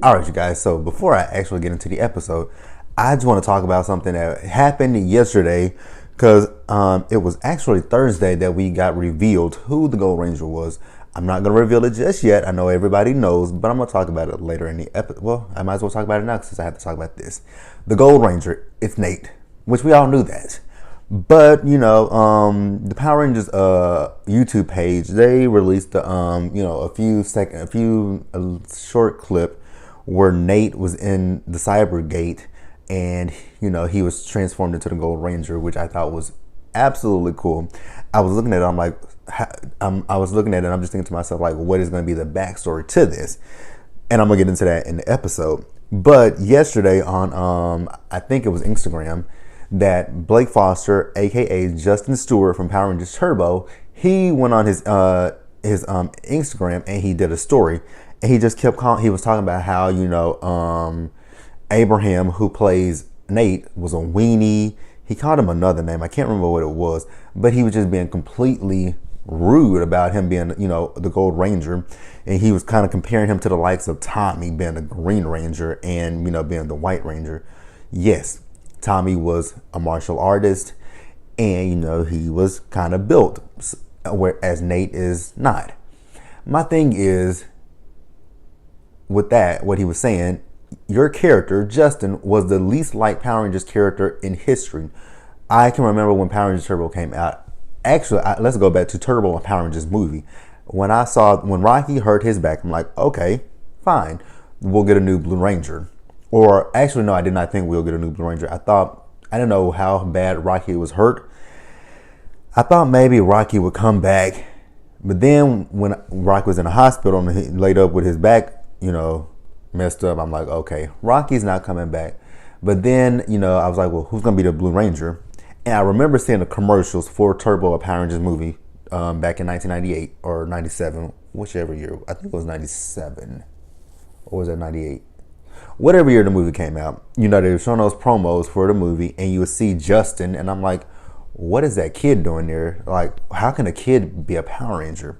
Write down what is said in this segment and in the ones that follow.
Alright, you guys, so before I actually get into the episode, I just want to talk about something that happened yesterday because it was actually Thursday that we got revealed who the Gold Ranger was. I'm not going to reveal it just yet. I know everybody knows, but I'm going to talk about it later in the episode. Well, I might as well talk about it now since I have to talk about this. The Gold Ranger, it's Nate, which we all knew that. But, the Power Rangers YouTube page, they released a short clip where Nate was in the Cybergate and, he was transformed into the Gold Ranger, which I thought was absolutely cool. I was looking at it, and I'm just thinking to myself, like, what is going to be the backstory to this? And I'm going to get into that in the episode. But yesterday on, I think it was Instagram, that Blake Foster, aka Justin Stewart from Power Rangers Turbo, he went on his Instagram and he did a story, and he just kept he was talking about how Abraham, who plays Nate, was a weenie. He called him another name, I can't remember what it was, but he was just being completely rude about him being the Gold Ranger, and he was kind of comparing him to the likes of Tommy being the Green Ranger and being the White Ranger. Yes, Tommy was a martial artist, and he was kind of built, whereas Nate is not. My thing is, with that, what he was saying, your character, Justin, was the least liked Power Rangers character in history. I can remember when Power Rangers Turbo came out. Actually, let's go back to Turbo and Power Rangers movie. When Rocky hurt his back, I'm like, okay, fine, we'll get a new Blue Ranger. Or actually, no, I did not think we'll get a new Blue Ranger. I didn't know how bad Rocky was hurt. I thought maybe Rocky would come back. But then when Rocky was in the hospital and he laid up with his back, messed up, I'm like, okay, Rocky's not coming back. But then, I was like, well, who's going to be the Blue Ranger? And I remember seeing the commercials for Turbo, a Power Rangers movie, back in 1998 or 97, whichever year. I think it was 97. Or was it 98? Whatever year the movie came out, they were showing those promos for the movie, and you would see Justin, and I'm like, what is that kid doing there? Like, how can a kid be a Power Ranger?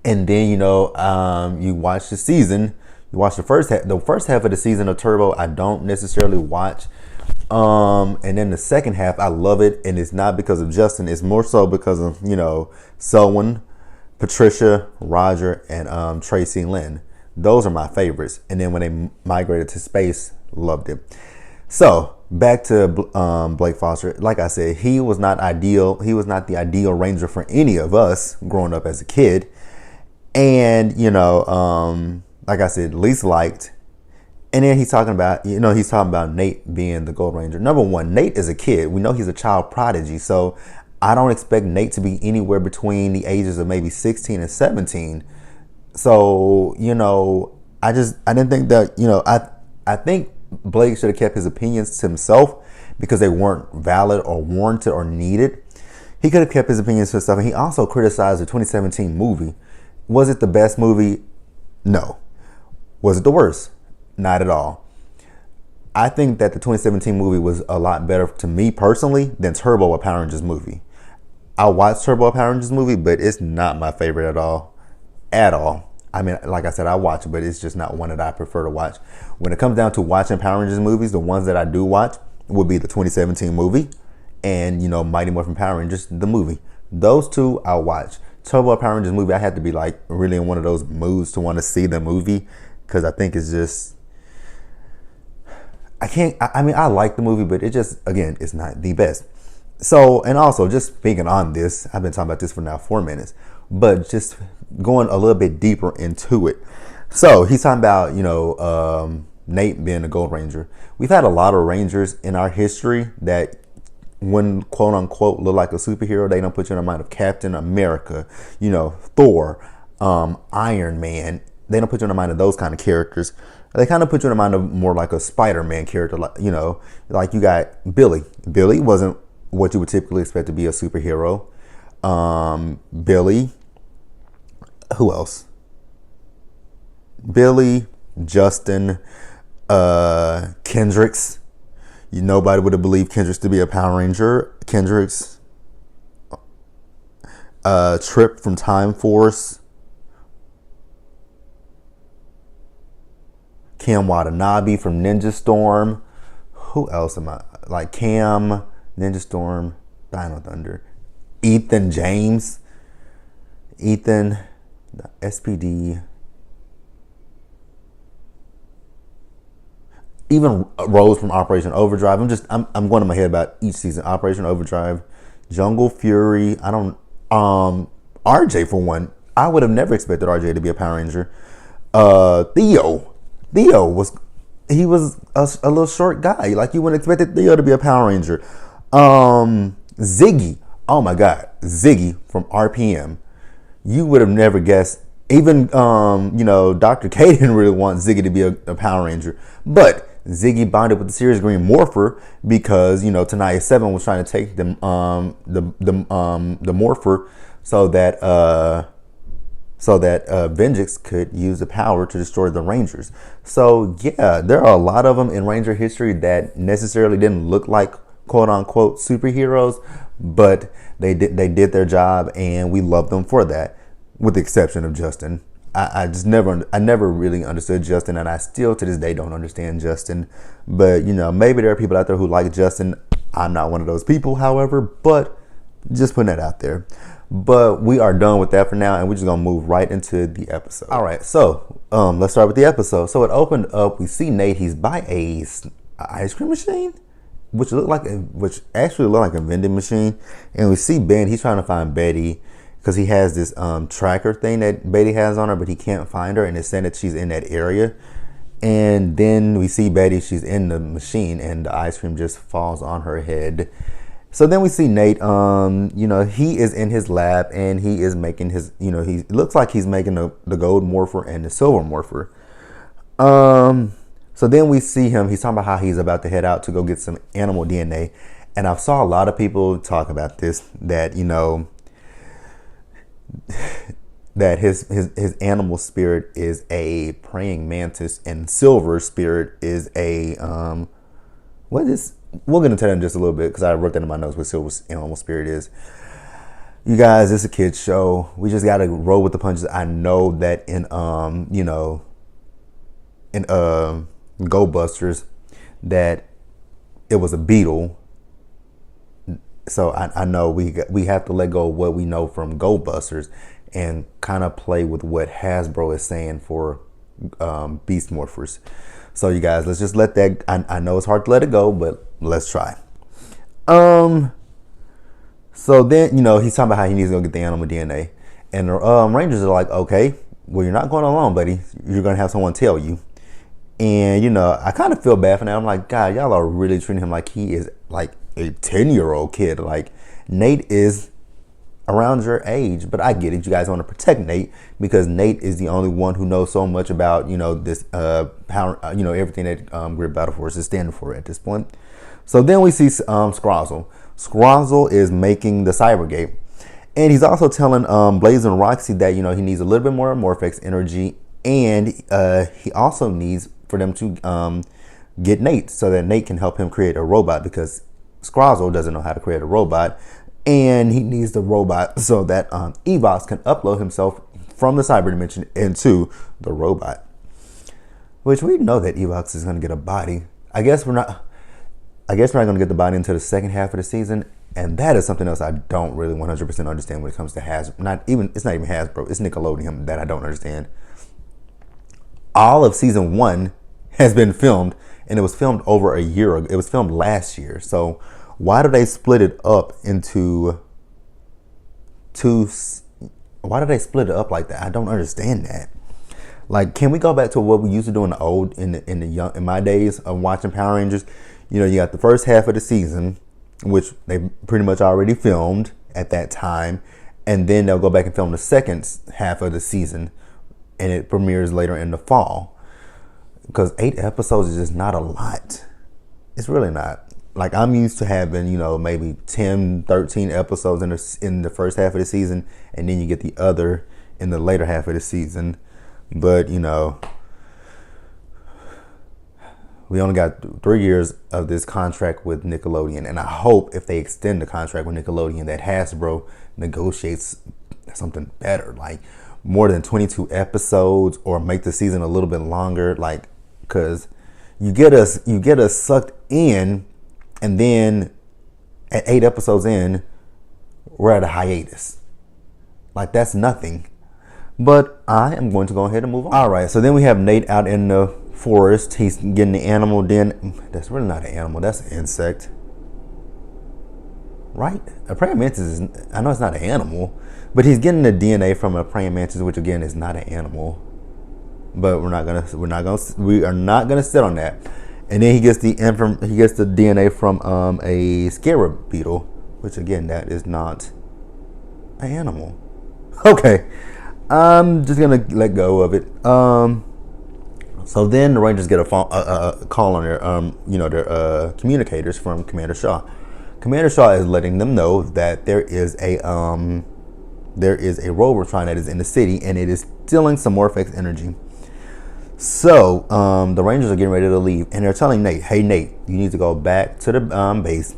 And then, you watch the season, you watch the first half of the season of Turbo, I don't necessarily watch. And then the second half, I love it, and it's not because of Justin, it's more so because of, Selwyn, Patricia, Roger, and Tracy Lynn. Those are my favorites. And then when they migrated to space, loved it. So back to Blake Foster. Like I said, he was not ideal. He was not the ideal Ranger for any of us growing up as a kid. And, like I said, least liked. And then he's talking about Nate being the Gold Ranger. Number one, Nate is a kid. We know he's a child prodigy. So I don't expect Nate to be anywhere between the ages of maybe 16 and 17. So, I didn't think that, I think Blake should have kept his opinions to himself because they weren't valid or warranted or needed. He could have kept his opinions to himself. And he also criticized the 2017 movie. Was it the best movie? No. Was it the worst? Not at all. I think that the 2017 movie was a lot better to me personally than Turbo, a Power Rangers movie. I watched Turbo, a Power Rangers movie, but it's not my favorite at all. At all. I mean, like I said, I watch it, but it's just not one that I prefer to watch. When it comes down to watching Power Rangers movies, the ones that I do watch would be the 2017 movie and, Mighty Morphin Power Rangers, the movie. Those two I'll watch. Turbo Power Rangers movie, I have to be like really in one of those moods to want to see the movie because I think it's just, I like the movie, but it just, again, it's not the best. So, and also just speaking on this, I've been talking about this for now 4 minutes, but just going a little bit deeper into it. So he's talking about, Nate being a Gold Ranger. We've had a lot of Rangers in our history that when quote unquote look like a superhero, they don't put you in the mind of Captain America, Thor, Iron Man. They don't put you in the mind of those kind of characters. They kind of put you in the mind of more like a Spider-Man character, like you got Billy. Billy wasn't what you would typically expect to be a superhero. Billy. Who else? Billy, Justin, Kendricks. Nobody would have believed Kendricks to be a Power Ranger. Kendricks, Trip from Time Force. Cam Watanabe from Ninja Storm. Who else am I? Like Cam, Ninja Storm, Dino Thunder. Ethan James. Ethan, SPD. Even Rose from Operation Overdrive. I'm going in my head about each season. Operation Overdrive, Jungle Fury. RJ for one. I would have never expected RJ to be a Power Ranger. Theo was a little short guy. Like you wouldn't expect Theo to be a Power Ranger. Ziggy. Oh my God, Ziggy from RPM. You would have never guessed. Even Dr. K didn't really want Ziggy to be a Power Ranger, but Ziggy bonded with the Series Green Morpher because Tenaya 7 was trying to take them the Morpher so that Vengeance could use the power to destroy the Rangers. So yeah, there are a lot of them in Ranger history that necessarily didn't look like quote unquote superheroes, but they did their job and we love them for that, with the exception of Justin. I never really understood Justin, and I still to this day don't understand Justin. But maybe there are people out there who like Justin. I'm not one of those people, however, but just putting that out there. But we are done with that for now, and we're just gonna move right into the episode. All right, so let's start with the episode. So it opened up. We see Nate. He's by a ice cream machine, which actually looked like a vending machine, and we see Ben. He's trying to find Betty, because he has this tracker thing that Betty has on her, but he can't find her, and it's saying that she's in that area. And then we see Betty, she's in the machine, and the ice cream just falls on her head. So then we see Nate, he is in his lab, and he is making his, he looks like he's making the gold morpher and the silver morpher. So then we see him, he's talking about how he's about to head out to go get some animal DNA. And I saw a lot of people talk about this, that, that his animal spirit is a praying mantis, and silver spirit is a we'll get into that in just a little bit, because I wrote that in my notes what silver animal spirit is. You guys, it's a kid's show. We just gotta roll with the punches. I know that in Go Busters that it was a beetle. So I know we have to let go of what we know from Go Busters and kind of play with what Hasbro is saying for Beast Morphers. So you guys, let's just let that. I know it's hard to let it go, but let's try. So then he's talking about how he needs to go get the animal DNA, and the Rangers are like, okay, well, you're not going alone, buddy. You're gonna have someone tell you. And I kind of feel bad for that. I'm like, God, y'all are really treating him like he is like a 10-year-old kid. Like Nate is around your age, but I get it. You guys want to protect Nate because Nate is the only one who knows so much about this power, everything that Grid Battle Force is standing for at this point. So then we see Scrozzle. Scrozzle is making the Cybergate, and he's also telling Blaze and Roxy that he needs a little bit more Morphex energy, and he also needs for them to get Nate so that Nate can help him create a robot, because Scrozzle doesn't know how to create a robot, and he needs the robot so that Evox can upload himself from the cyber dimension into the robot. Which we know that Evox is going to get a body. I guess we're not going to get the body until the second half of the season, and that is something else I don't really 100% understand when it comes to Hasbro. It's not even Hasbro. It's Nickelodeon that I don't understand. All of season 1 has been filmed, and it was filmed over a year ago. It was filmed last year. So why do they split it up into two? Why do they split it up like that? I don't understand that. Like, can we go back to what we used to do in my days of watching Power Rangers? You got the first half of the season, which they pretty much already filmed at that time, and then they'll go back and film the second half of the season, and it premieres later in the fall. Because 8 episodes is just not a lot. It's really not. Like, I'm used to having, maybe 10, 13 episodes in the first half of the season, and then you get the other in the later half of the season. But, we only got 3 years of this contract with Nickelodeon, and I hope if they extend the contract with Nickelodeon that Hasbro negotiates something better, like more than 22 episodes, or make the season a little bit longer. Like, because you get us sucked in, and then at 8 episodes in, we're at a hiatus. Like, that's nothing. But I am going to go ahead and move on. All right, so then we have Nate out in the forest. He's getting the animal den. That's really not an animal. That's an insect. Right? A praying mantis is, I know it's not an animal, but he's getting the DNA from a praying mantis, which again is not an animal. But we are not gonna sit on that. And then he gets the DNA from a scarab beetle, which again, that is not an animal. Okay, I'm just gonna let go of it. So then the Rangers get a call on their their communicators from Commander Shaw. Commander Shaw is letting them know that there is a Robotron that is in the city, and it is stealing some Morphex energy. So the Rangers are getting ready to leave, and they're telling Nate, "Hey Nate, you need to go back to the base."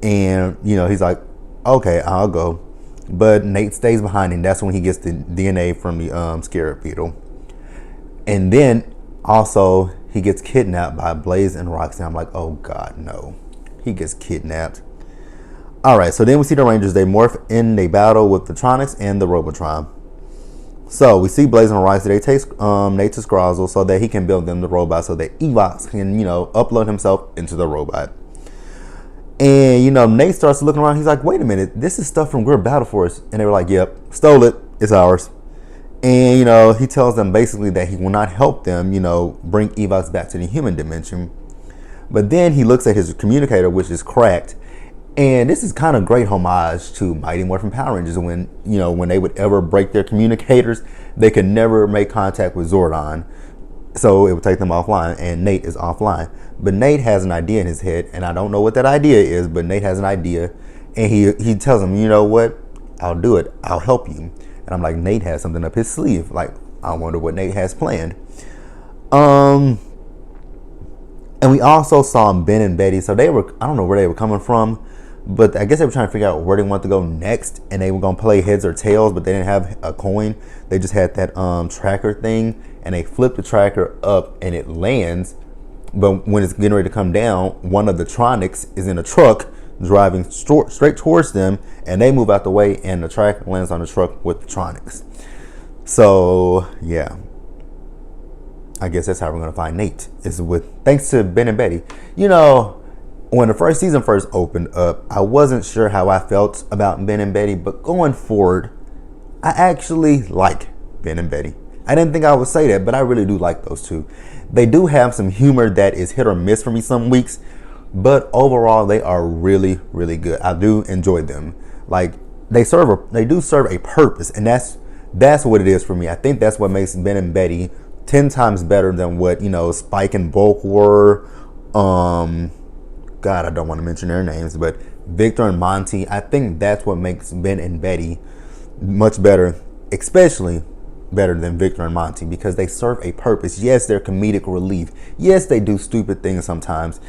And he's like, "Okay, I'll go." But Nate stays behind, and that's when he gets the DNA from the scarab beetle. And then also he gets kidnapped by Blaze and Roxy. I'm like, oh God, no. He gets kidnapped. All right, so then we see the Rangers. They morph in, they battle with the Tronics and the Robotron. So we see Blaze and Roxy. They take Nate to Scrozzle so that he can build them the robot, so that Evox can, upload himself into the robot. And, Nate starts looking around. He's like, wait a minute, this is stuff from Greer Battle Force. And they were like, yep, stole it. It's ours. And, he tells them basically that he will not help them, bring Evox back to the human dimension. But then he looks at his communicator, which is cracked. And this is kind of great homage to Mighty Morphin Power Rangers when, when they would ever break their communicators, they could never make contact with Zordon. So it would take them offline, and Nate is offline. But Nate has an idea in his head, and I don't know what that idea is, but Nate has an idea. And he tells him, you know what? I'll do it. I'll help you. And I'm like, Nate has something up his sleeve. Like, I wonder what Nate has planned. And we also saw Ben and Betty. So I don't know where they were coming from, but I guess they were trying to figure out where they want to go next. And they were going to play heads or tails, but they didn't have a coin. They just had that tracker thing, and they flipped the tracker up and it lands. But when it's getting ready to come down, one of the Tronics is in a truck driving straight towards them, and they move out the way, and the tracker lands on the truck with the Tronics. So yeah, I guess that's how we're gonna find Nate, is thanks to Ben and Betty. When the first season first opened up, I wasn't sure how I felt about Ben and Betty, but going forward, I actually like Ben and Betty. I didn't think I would say that, but I really do like those two. They do have some humor that is hit or miss for me some weeks, but overall they are really, really good. I do enjoy them. Like, they do serve a purpose, and that's what it is for me. I think that's what makes Ben and Betty 10 times better than what Spike and Bulk were. God, I don't want to mention their names, but Victor and Monty. I think that's what makes Ben and Betty much better, especially better than Victor and Monty, because they serve a purpose. Yes, they're comedic relief. Yes, they do stupid things sometimes,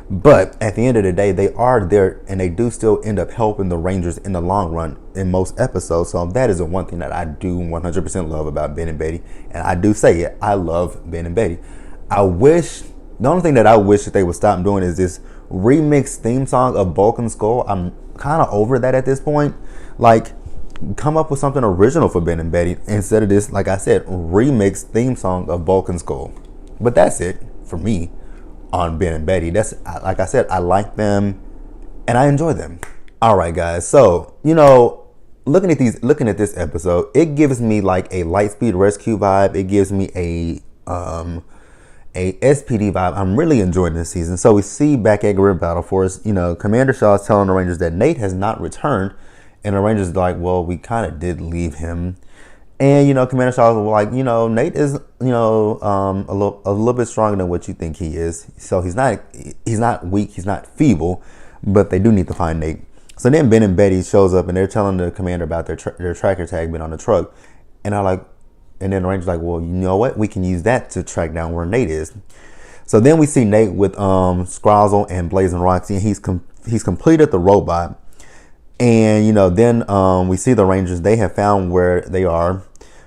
but at the end of the day, they are there, and they do still end up helping the Rangers in the long run in most episodes. So that is the one thing that I do 100% love about Ben and Betty, and I do say it. I love Ben and Betty. The only thing that I wish that they would stop doing is this remix theme song of Bulk and Skull. I'm kind of over that at this point. Like, come up with something original for Ben and Betty instead of this, like I said, remix theme song of Bulk and Skull. But that's it for me on Ben and Betty. That's, like I said, I like them and I enjoy them. All right, guys. So, looking at this episode, it gives me like a Lightspeed Rescue vibe. It gives me a SPD vibe. I'm really enjoying this season. So we see back at Greer Battle Force, Commander Shaw is telling the Rangers that Nate has not returned. And the Rangers are like, well, we kind of did leave him. And, Commander Shaw was like, Nate is, a little bit stronger than what you think he is. So he's not weak, he's not feeble, but they do need to find Nate. So then Ben and Betty shows up, and they're telling the commander about their tracker tag being on the truck. And then the Ranger's like, well, you know what? We can use that to track down where Nate is. So then we see Nate with Scrozzle and Blaze and Roxy, and he's completed the robot. And then we see the Rangers. They have found where they are,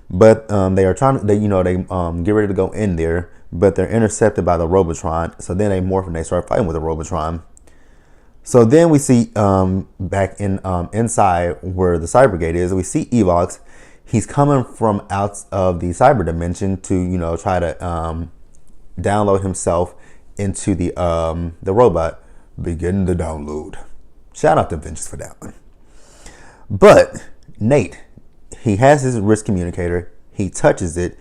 but they are trying to. They get ready to go in there, but they're intercepted by the Robotron. So then they morph and they start fighting with the Robotron. So then we see back in inside where the Cybergate is, we see Evox. He's coming from out of the cyber dimension to try to download himself into the robot. Begin the download. Shout out to Vince for that one. But Nate, he has his wrist communicator. He touches it,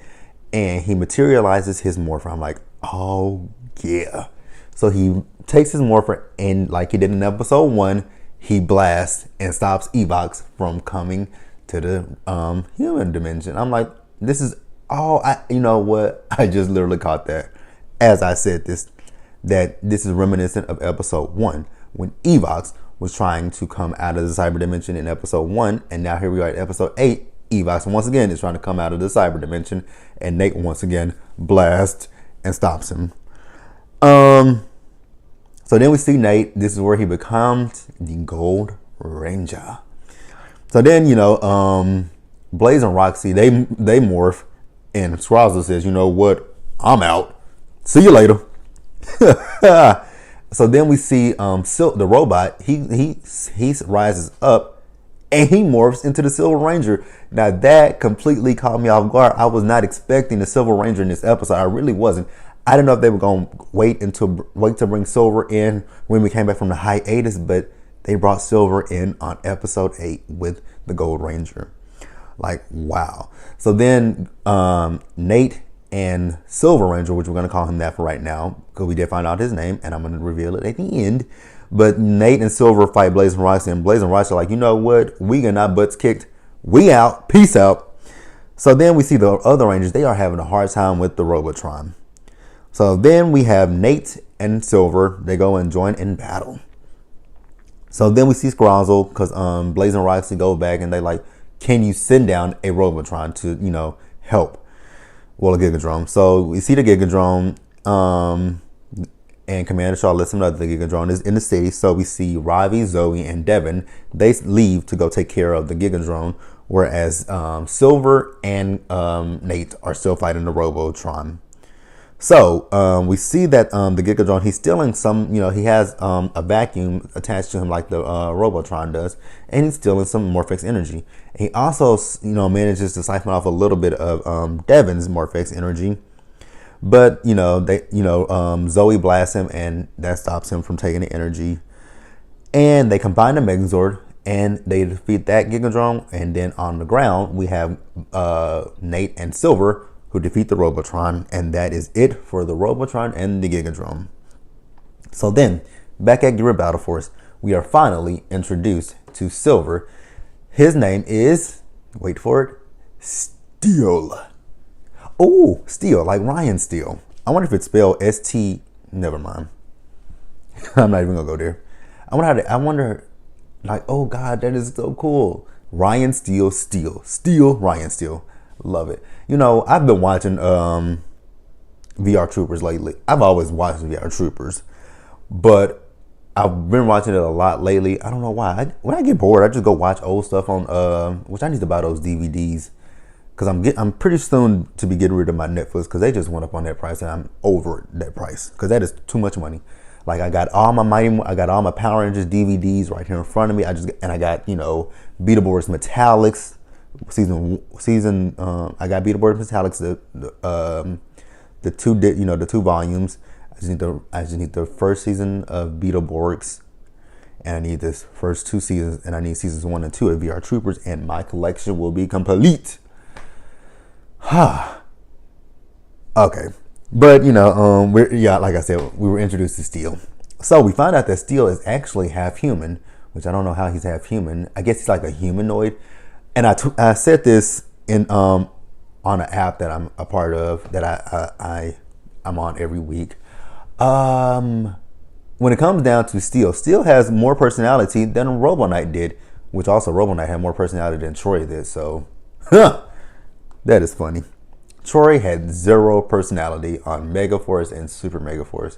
and he materializes his morpher. I'm like, oh yeah. So he takes his morpher, and like he did in episode 1, he blasts and stops Evox from coming to the human dimension. I'm like, this is all you know what? I just literally caught that as I said this, that this is reminiscent of episode 1 when Evox was trying to come out of the cyber dimension in episode 1, and now here we are at episode 8. Evox once again is trying to come out of the cyber dimension, and Nate once again blasts and stops him. So then we see Nate. This is where he becomes the Gold Ranger. So then, Blaze and Roxy, they morph, and Scrazzle says, you know what? I'm out. See you later. So then we see Silk, the robot. He rises up, and he morphs into the Silver Ranger. Now that completely caught me off guard. I was not expecting the Silver Ranger in this episode. I really wasn't. I didn't know if they were going to wait to bring Silver in when we came back from the hiatus, but they brought Silver in on episode 8 with the Gold Ranger. Like, wow. So then Nate and Silver Ranger, which we're going to call him that for right now, because we did find out his name, and I'm going to reveal it at the end. But Nate and Silver fight Blaze and Roxy, and Blaze and Roxy are like, you know what? We got our butts kicked. We out. Peace out. So then we see the other Rangers. They are having a hard time with the Robotron. So then we have Nate and Silver. They go and join in battle. So then we see Scrazzle, because Blaze and Roxy go back, and they like, can you send down a Robotron to, help? Well, a Gigadrone. So we see the Gigadrone, and Commander Shaw lets him know that the Gigadrone is in the city. So we see Ravi, Zoe, and Devin. They leave to go take care of the Gigadrone, whereas Silver and Nate are still fighting the Robotron. So we see that the Gigadrone, he's stealing some, he has a vacuum attached to him like the Robotron does, and he's stealing some Morphex energy. He also, manages to siphon off a little bit of Devin's Morphex energy, but Zoe blasts him, and that stops him from taking the energy. And they combine the Megazord, and they defeat that Gigadrone. And then on the ground we have Nate and Silver, who defeat the Robotron, and that is it for the Robotron and the Gigadrone. So then, back at Gear Battle Force, we are finally introduced to Silver. His name is, wait for it, Steel. Oh, Steel, like Ryan Steele. I wonder if it's spelled S-T, never mind. I'm not even gonna go there. I wonder, like, oh God, that is so cool. Ryan Steele, Ryan Steele. Love it. I've been watching VR Troopers lately. I've always watched VR Troopers, but I've been watching it a lot lately. I don't know why. When I get bored, I just go watch old stuff on which I need to buy those DVDs, because I'm pretty soon to be getting rid of my Netflix, because they just went up on that price, and I'm over that price, because that is too much money. Like, I got all my Power Rangers DVDs right here in front of me. I got Beetleborgs Metallics. Season I got Beetleborgs Metallics, the two volumes. I just need the first season of Beetleborgs, and I need this first 2 seasons, and I need seasons 1 and 2 of VR Troopers, and my collection will be complete. Okay, but like I said, we were introduced to Steel. So we find out that Steel is actually half human, which I don't know how he's half human. I guess he's like a humanoid. And I said this in on an app that I'm a part of, that I'm on every week. When it comes down to Steel has more personality than Robo Knight did, which also Robo Knight had more personality than Troy did. So, that is funny. Troy had 0 personality on Megaforce and Super Megaforce,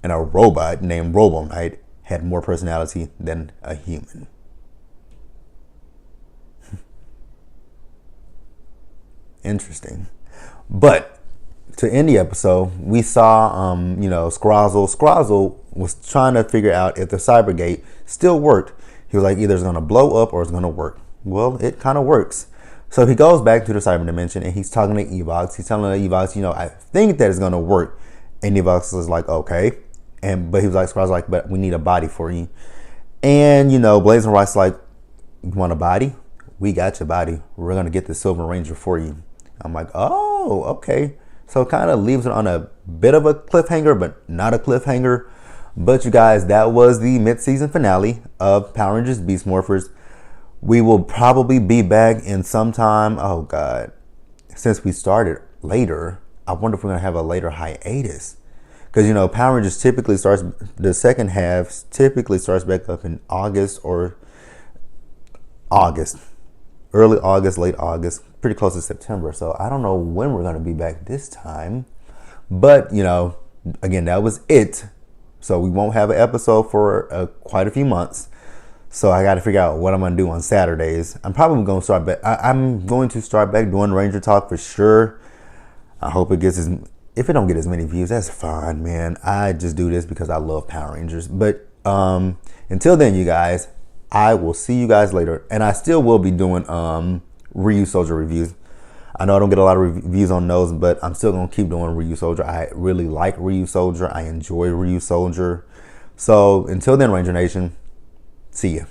and a robot named Robo Knight had more personality than a human. Interesting. But to end the episode, we saw, Scrozzle. Scrozzle was trying to figure out if the Cybergate still worked. He was like, either it's going to blow up or it's going to work. Well, it kind of works. So he goes back to the cyber dimension and he's talking to Evox. He's telling the Evox, I think that it's going to work. And Evox is like, okay. But he was like, Scrozzle's like, but we need a body for you. And, Blaze and Rice like, you want a body? We got your body. We're going to get the Silver Ranger for you. I'm like, oh, okay. So it kind of leaves it on a bit of a cliffhanger, but not a cliffhanger. But you guys, that was the mid-season finale of Power Rangers Beast Morphers. We will probably be back in some time. Oh, God. Since we started later, I wonder if we're going to have a later hiatus. Because, Power Rangers typically starts, the second half typically starts back up in August or August. Early August, late August, pretty close to September. So I don't know when we're going to be back this time. But, again, that was it. So we won't have an episode for quite a few months. So I got to figure out what I'm going to do on Saturdays. I'm probably going to start back. I'm going to start back doing Ranger Talk for sure. I hope it gets if it don't get as many views, that's fine, man. I just do this because I love Power Rangers. But until then, you guys, I will see you guys later. And I still will be doing Ryusoulger reviews. I know I don't get a lot of reviews on those, but I'm still going to keep doing Ryusoulger. I really like Ryusoulger. I enjoy Ryusoulger. So until then, Ranger Nation, see ya.